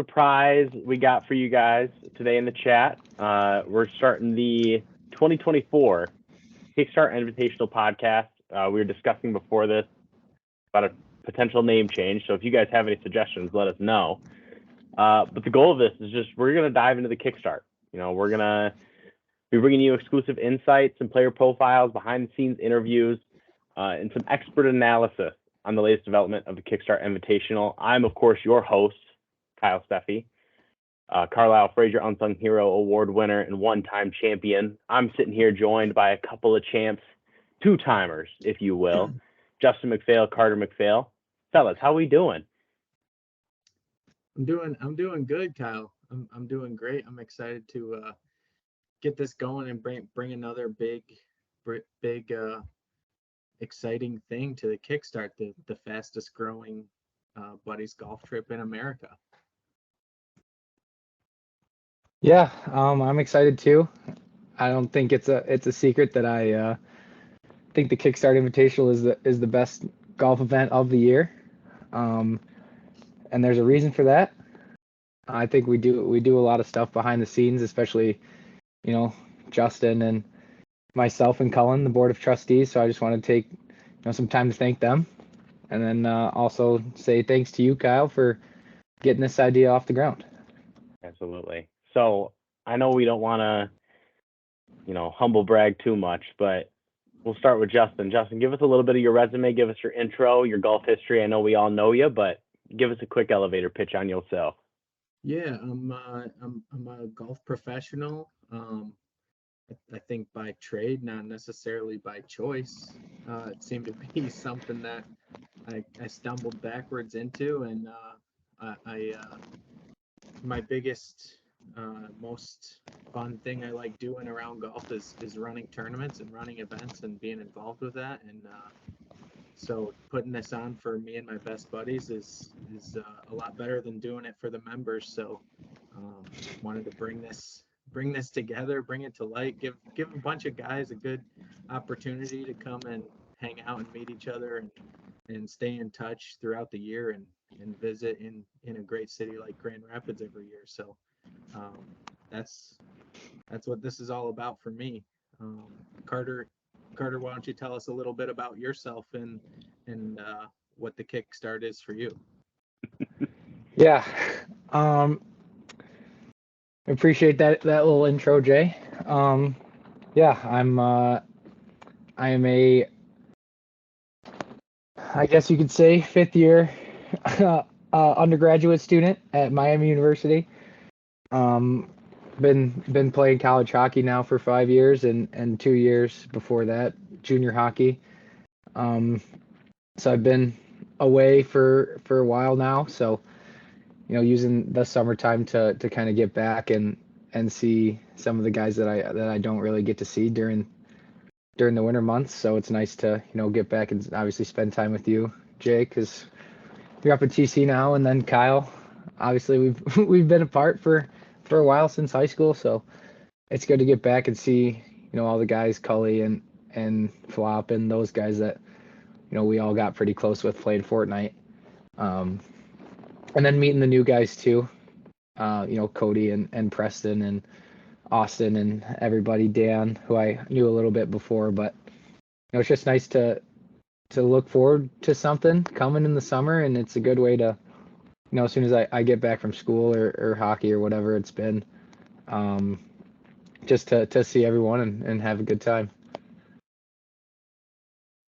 surprise we got for you guys today in the chat. We're starting the 2024 Kickstart Invitational podcast. We were discussing before this about a potential name change. So if you guys have any suggestions, let us know. But the goal of this is just we're going to dive into the Kickstart. We're going to be bringing you exclusive insights and player profiles, behind the scenes interviews, and some expert analysis on the latest development of the Kickstart Invitational. I'm, of course, your host, Kyle Steffi, Carlisle Frazier Unsung Hero Award winner and one-time champion. I'm sitting here joined by a couple of champs, two-timers, if you will, Justin McPhail, Carter McPhail. Fellas, how we doing? I'm doing good, Kyle. I'm doing great. I'm excited to get this going and bring another big exciting thing to the Kickstart, the fastest growing buddies golf trip in America. Yeah, I'm excited too. I don't think it's a secret that I think the Kickstart Invitational is the best golf event of the year, and there's a reason for that. I think we do a lot of stuff behind the scenes, especially Justin and myself and Cullen, the board of trustees. So I just want to take some time to thank them, and then also say thanks to you, Kyle, for getting this idea off the ground. Absolutely. So I know we don't want to, humble brag too much, but we'll start with Justin. Justin, give us a little bit of your resume, give us your intro, your golf history. I know we all know you, but give us a quick elevator pitch on yourself. Yeah, I'm a golf professional. I think by trade, not necessarily by choice. It seemed to be something that I stumbled backwards into, and my biggest, most fun thing I like doing around golf is running tournaments and running events and being involved with that. And so putting this on for me and my best buddies is a lot better than doing it for the members. So wanted to bring this together, bring it to light, give a bunch of guys a good opportunity to come and hang out and meet each other and stay in touch throughout the year and visit in a great city like Grand Rapids every year. So that's what this is all about for me. Carter, why don't you tell us a little bit about yourself and what the Kickstart is for you? Yeah. Appreciate that little intro, Jay. Yeah, I am a, I guess you could say, fifth year undergraduate student at Miami University. Been playing college hockey now for 5 years and 2 years before that junior hockey. So I've been away for a while now. So using the summertime to kind of get back and see some of the guys that I don't really get to see during the winter months. So it's nice to get back and obviously spend time with you, Jay, because you're up at TC now, and then Kyle. Obviously we've been apart for a while since high school, so it's good to get back and see all the guys, Cully and Flop and those guys that we all got pretty close with playing Fortnite. And then meeting the new guys too, Cody and Preston and Austin and everybody, Dan, who I knew a little bit before, but it's just nice to look forward to something coming in the summer, and it's a good way to, as soon as I get back from school or hockey or whatever it's been, just to see everyone and have a good time.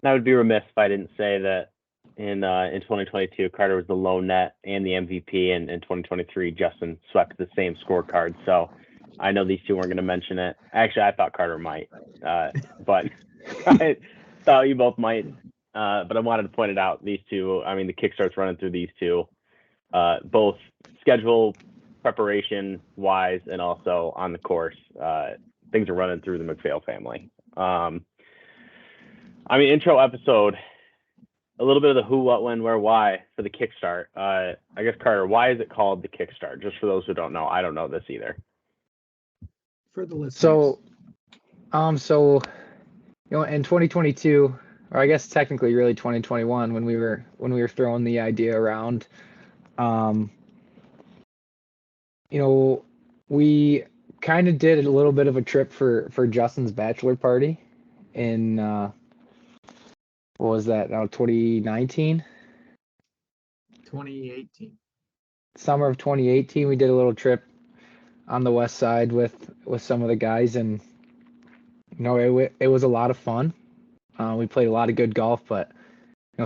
I would be remiss if I didn't say that in 2022, Carter was the lone net and the MVP, and in 2023, Justin swept the same scorecard. So I know these two weren't going to mention it. Actually, I thought Carter might, but I thought you both might. But I wanted to point it out. These two, I mean, the Kickstart's running through these two, both schedule preparation wise and also on the course. Things are running through the McPhail family. Intro episode, a little bit of the who, what, when, where, why for the Kickstart. I guess, Carter, why is it called the Kickstart? Just for those who don't know, I don't know this either. For the listeners. So in 2022, or I guess technically really 2021, when we were throwing the idea around, you know, we kind of did a little bit of a trip for Justin's bachelor party in what was that now, 2019, 2018. summer of 2018. We did a little trip on the west side with some of the guys, and it was a lot of fun. We played a lot of good golf, but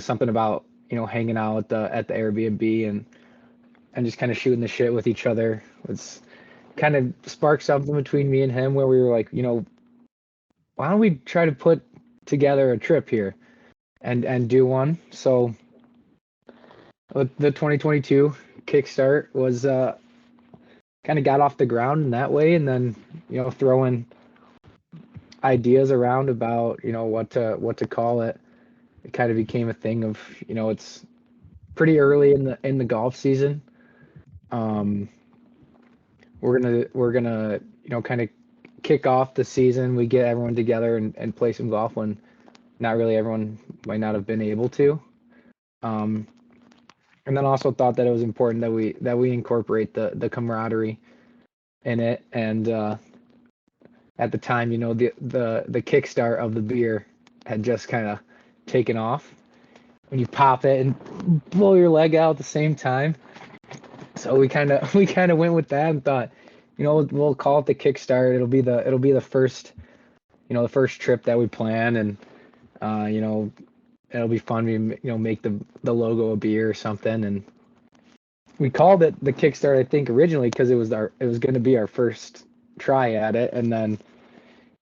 something about hanging out at the Airbnb and just kind of shooting the shit with each other was kind of sparked something between me and him where we were like, why don't we try to put together a trip here and do one. So the 2022 Kickstart was kind of got off the ground in that way, and then throwing ideas around about what to call it. It kind of became a thing of it's pretty early in the golf season. We're gonna kind of kick off the season. We get everyone together and play some golf when not really everyone might not have been able to. And then also thought that it was important that we incorporate the camaraderie in it. And at the time, the kickstart of the beer had just kind of taken off when you pop it and blow your leg out at the same time. So we kind of went with that and thought, we'll call it the Kickstart. It'll be the first, the first trip that we plan, and it'll be fun. We make the logo a beer or something, and we called it the Kickstart, I think, originally because it was going to be our first try at it, and then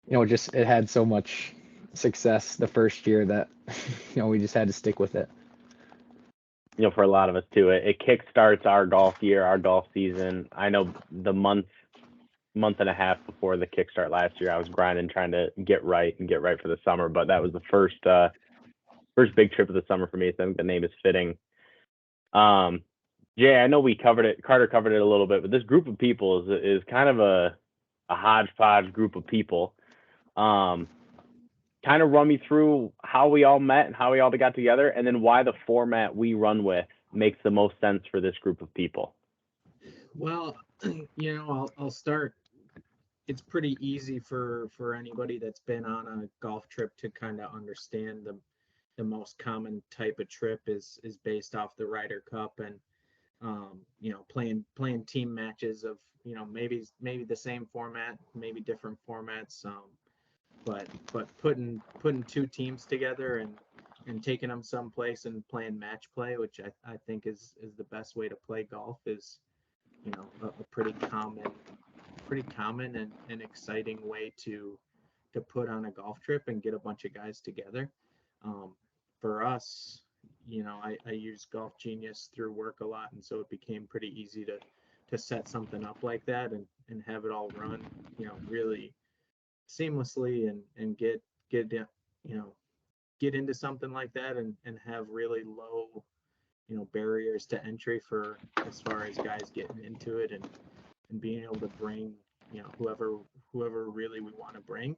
it had so much success the first year that we just had to stick with it. For a lot of us too, it kickstarts our golf year, our golf season. I know the month and a half before the kickstart last year, I was grinding trying to get right for the summer, but that was the first big trip of the summer for me. So I think the name is fitting. Jay, I know we covered it. Carter covered it a little bit, but this group of people is kind of a hodgepodge group of people. Kind of run me through how we all met and how we all got together, and then why the format we run with makes the most sense for this group of people. Well, I'll start. It's pretty easy for anybody that's been on a golf trip to kind of understand the most common type of trip is based off the Ryder Cup and playing team matches of maybe the same format, maybe different formats, but putting two teams together and taking them someplace and playing match play, which I think is the best way to play golf, is a pretty common and exciting way to put on a golf trip and get a bunch of guys together. For us, I use Golf Genius through work a lot, and so it became pretty easy to set something up like that and have it all run really seamlessly and get into something like that and have really low barriers to entry for as far as guys getting into it and being able to bring whoever really we want to bring,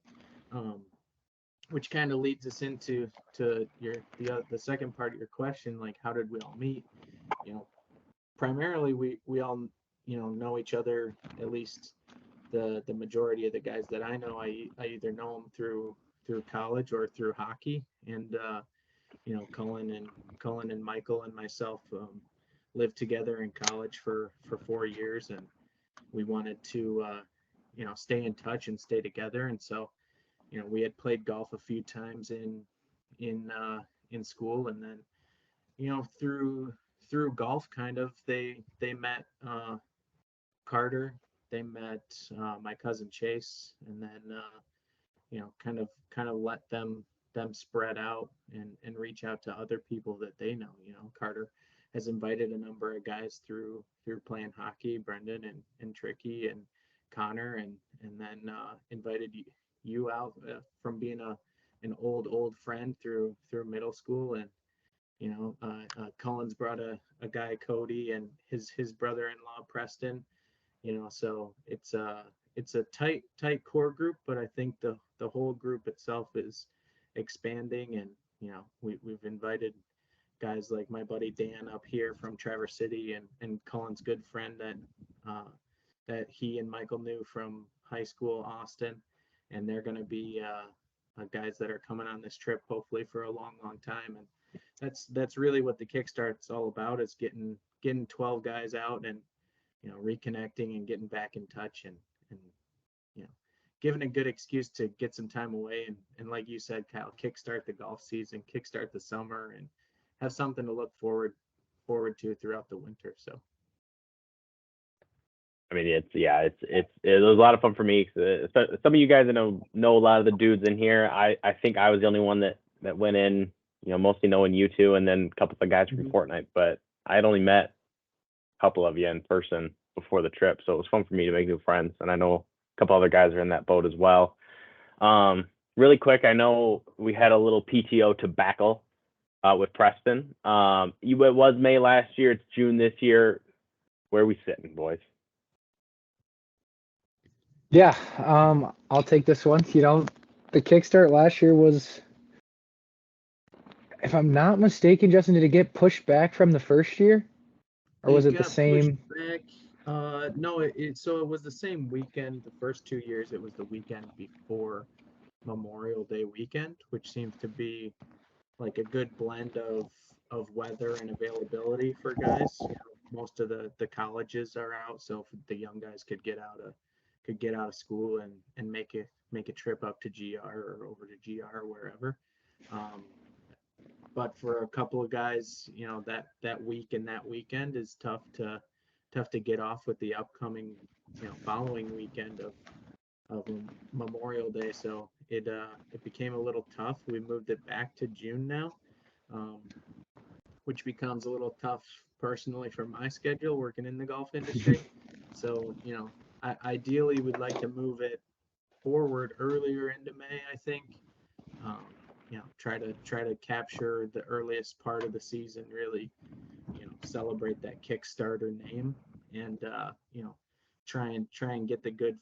which kind of leads us into the second part of your question, like how did we all meet. Primarily we all know each other, at least the majority of the guys that I know. I either know them through college or through hockey, and Cullen and Michael and myself lived together in college for 4 years, and we wanted to stay in touch and stay together. And so we had played golf a few times in school, and then through golf, kind of they met Carter, they met my cousin Chase, and then kind of let them spread out and reach out to other people that they know. Carter has invited a number of guys through playing hockey, Brendan and Tricky and Connor, and then invited you out from being an old friend through middle school. And Cullen's brought a guy, Cody, and his brother-in-law Preston. So it's a tight core group, but I think the whole group itself is expanding, and we've invited guys like my buddy Dan up here from Traverse City, and Cullen's good friend that that he and Michael knew from high school, Austin, and they're going to be guys that are coming on this trip hopefully for a long, long time. And that's really what the Kickstart's all about, is getting 12 guys out and reconnecting and getting back in touch and giving a good excuse to get some time away and like you said, Kyle, kickstart the golf season, kickstart the summer, and have something to look forward to throughout the winter. So I mean, it was a lot of fun for me. Some of you guys know a lot of the dudes in here. I think I was the only one that went in, mostly knowing you two, and then a couple of guys from Fortnite. But I had only met a couple of you in person before the trip, so it was fun for me to make new friends. And I know a couple other guys are in that boat as well. Really quick, I know we had a little PTO tobacco with Preston. It was May last year. It's June this year. Where are we sitting, boys? Yeah, I'll take this one. The Kickstart last year was, if I'm not mistaken, Justin, did it get pushed back from the first year? Or was it the same? No, so it was the same weekend. The first 2 years, it was the weekend before Memorial Day weekend, which seems to be like a good blend of weather and availability for guys. Most of the colleges are out, so the young guys could get out of school and make a trip up to GR or over to GR or wherever. But for a couple of guys, that week and that weekend is tough to get off with the upcoming following weekend of Memorial Day. So it became a little tough. We moved it back to June now, which becomes a little tough personally for my schedule working in the golf industry. So ideally we'd like to move it forward earlier into May, I think. Try to capture the earliest part of the season, really, celebrate that Kickstarter name, and try and get the good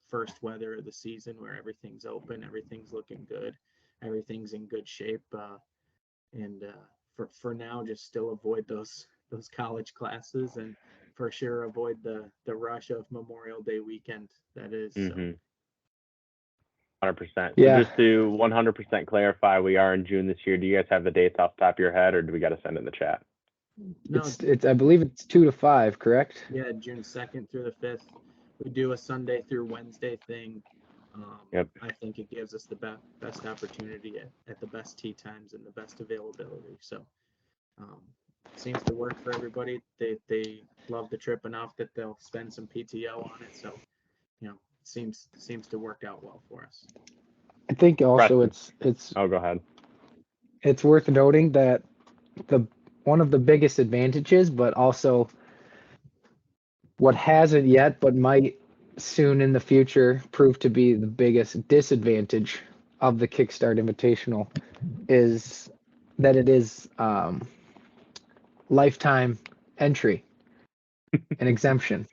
first weather of the season where everything's open, everything's looking good, everything's in good shape, and for now just still avoid those college classes, and for sure avoid the rush of Memorial Day weekend that is. So. 100%. Yeah. So just to 100% clarify, we are in June this year. Do you guys have the dates off the top of your head, or do we got to send it in the chat? No, it's I believe it's 2 to 5, correct? Yeah, June 2nd through the 5th. We do a Sunday through Wednesday thing. Yep. I think it gives us the best opportunity at the best tee times and the best availability. So seems to work for everybody. They love the trip enough that they'll spend some PTO on it. So seems to work out well for us. I think also it's Oh, go ahead. It's worth noting that one of the biggest advantages, but also what hasn't yet but might soon in the future prove to be the biggest disadvantage of the Kickstart Invitational, is that it is lifetime entry and exemption.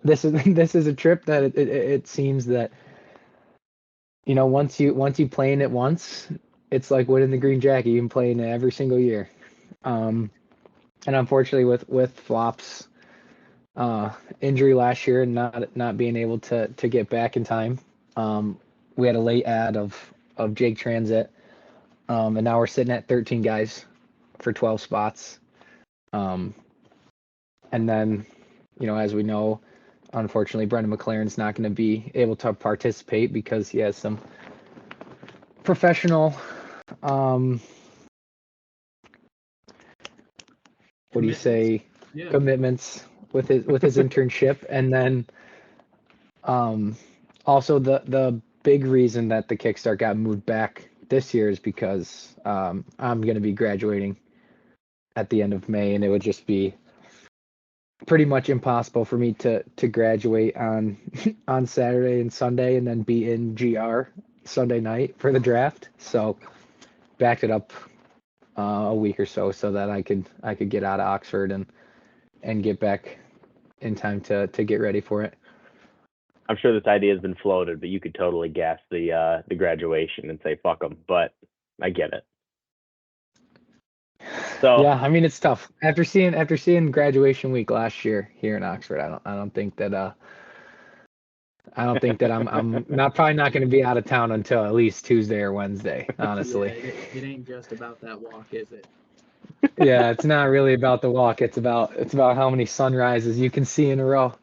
This is a trip that it seems that once you play in it once, it's like winning the green jacket. You can play in it every single year. And unfortunately, with Flop's injury last year and not being able to get back in time, we had a late add of Jake Transit, and now we're sitting at 13 guys for 12 spots. And then, as we know, unfortunately, Brendan McLaren's not going to be able to participate because he has some professional, what do you say, commitments with his internship. And then also the big reason that the Kickstart got moved back this year is because I'm going to be graduating at the end of May, and it would just be pretty much impossible for me to graduate on Saturday and Sunday and then be in GR Sunday night for the draft. So backed it up a week or so that I could get out of Oxford and get back in time to get ready for it. I'm sure this idea has been floated, but you could totally guess the graduation and say fuck them. But I get it. So Yeah, I mean it's tough. After seeing graduation week last year here in Oxford, I don't think that I'm not probably not going to be out of town until at least Tuesday or Wednesday, Yeah, honestly. it ain't just about that walk, is it? Yeah, it's not really about the walk. It's about how many sunrises you can see in a row.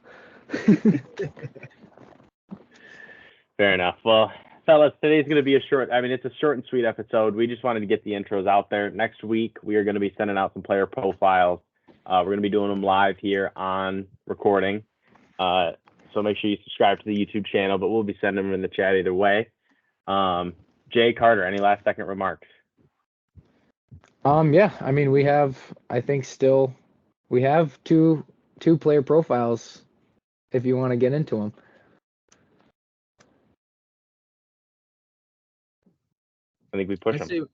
fair enough. Well, fellas, today's going to be it's a short and sweet episode. We just wanted to get the intros out there. Next week, we are going to be sending out some player profiles. We're going to be doing them live here on recording. So make sure you subscribe to the YouTube channel, but we'll be sending them in the chat either way. Jay, Carter, any last second remarks? Yeah, I mean we have two player profiles if you want to get into them. I think we push them.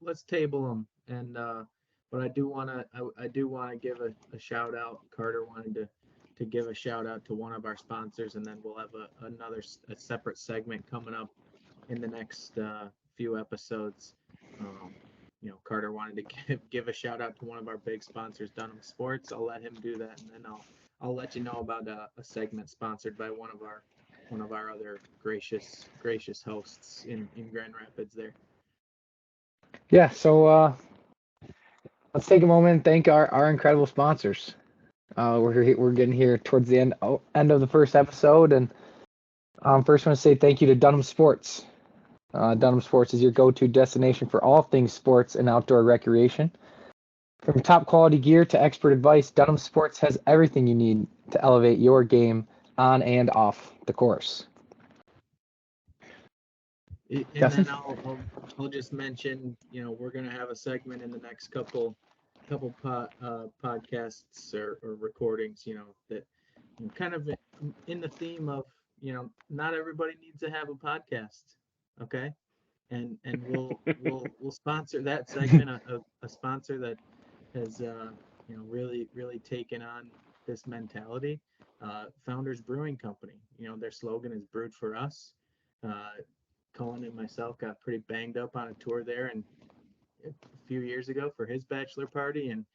Let's table them, and but I do want to give a shout out. Carter wanted to give a shout out to one of our sponsors, and then we'll have a separate segment coming up in the next few episodes. Carter wanted to give a shout out to one of our big sponsors, Dunhams Sports. I'll let him do that, and then I'll let you know about a segment sponsored by one of our other gracious hosts in Grand Rapids there. Yeah, so let's take a moment and thank our incredible sponsors. We're getting here towards the end of the first episode, and first I want to say thank you to Dunham Sports. Dunham Sports is your go-to destination for all things sports and outdoor recreation. From top quality gear to expert advice, Dunham Sports has everything you need to elevate your game on and off the course. And Justin? then I'll just mention, we're gonna have a segment in the next couple podcasts or recordings, that kind of in the theme of, not everybody needs to have a podcast, okay? And we'll sponsor that segment, a sponsor that has really taken on this mentality. Founders Brewing Company, their slogan is "Brewed for Us." Colin and myself got pretty banged up on a tour there and a few years ago for his bachelor party, and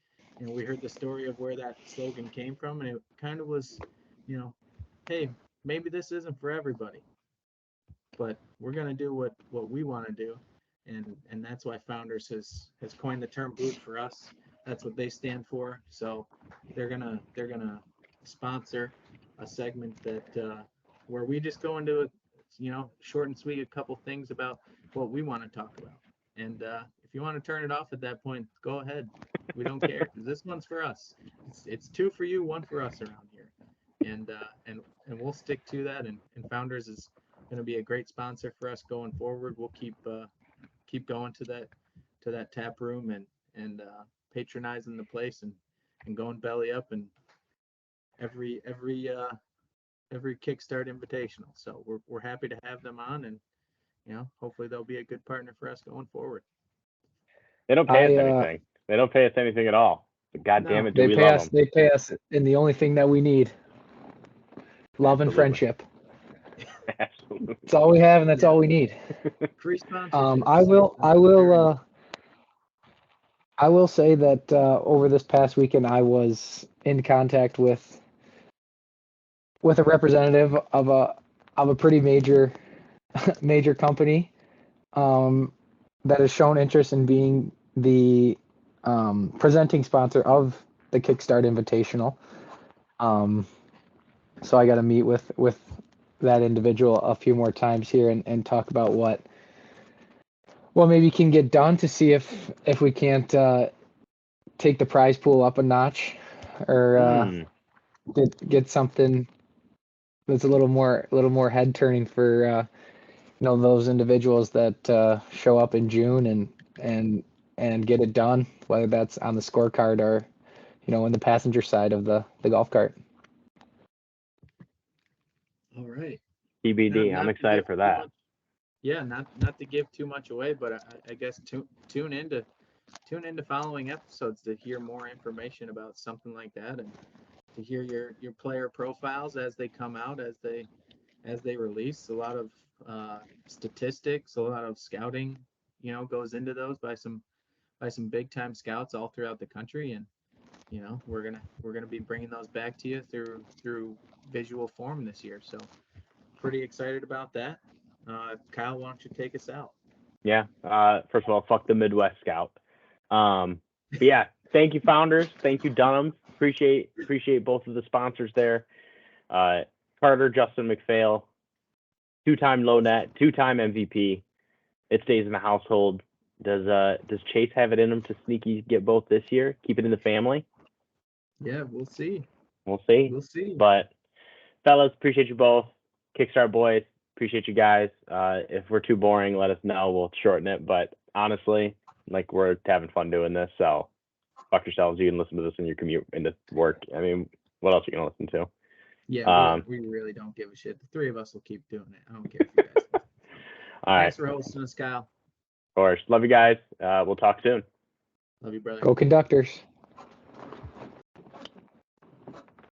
we heard the story of where that slogan came from, and it kind of was, hey, maybe this isn't for everybody, but we're gonna do what we want to do, and that's why Founders has coined the term "Brewed for Us." That's what they stand for. So they're gonna sponsor a segment that where we just go into short and sweet, a couple things about what we want to talk about. And if you want to turn it off at that point, go ahead. We don't care, because this one's for us. It's two for you, one for us around here. And we'll stick to that. And Founders is going to be a great sponsor for us going forward. We'll keep going to that tap room and patronizing the place and going belly up and every Kickstart Invitational. So we're happy to have them on, and hopefully they'll be a good partner for us going forward. They don't pay us anything. They don't pay us anything at all. But God damn it, do we love them? They pay us in the only thing that we need: love and friendship. Absolutely. That's all we have, and that's all we need. Free sponsorship. I will say that over this past weekend, I was in contact with a representative of a pretty major company that has shown interest in being the presenting sponsor of the Kickstart Invitational. So I got to meet with that individual a few more times here and talk about what maybe can get done to see if we can't take the prize pool up a notch, or get something that's a little more head turning for those individuals that show up in June and get it done, whether that's on the scorecard or in the passenger side of the golf cart. All right. TBD. I'm excited for that. Yeah, not to give too much away, but I guess tune into following episodes to hear more information about something like that, and to hear your player profiles as they come out, as they release. A lot of statistics, a lot of scouting, goes into those by some by some big time scouts all throughout the country, and we're gonna be bringing those back to you through visual form this year. So pretty excited about that. Kyle, why don't you take us out? Yeah. First of all, fuck the Midwest Scout. But yeah, thank you, founders. Thank you, Dunhams. Appreciate both of the sponsors there. Carter, Justin McPhail, 2-time low net, 2-time MVP. It stays in the household. Does Chase have it in him to sneaky get both this year? Keep it in the family? Yeah, we'll see. We'll see. We'll see. But fellas, appreciate you both. Kickstart boys, appreciate you guys. If we're too boring, let us know. We'll shorten it. But honestly, like, we're having fun doing this. So fuck yourselves. You can listen to this in your commute into work. I mean, what else are you gonna listen to? Yeah, we really don't give a shit. The three of us will keep doing it. I don't care if you guys do. All right. Thanks for hosting us, Kyle. Of course. Love you guys. We'll talk soon. Love you, brother. Go Conductors.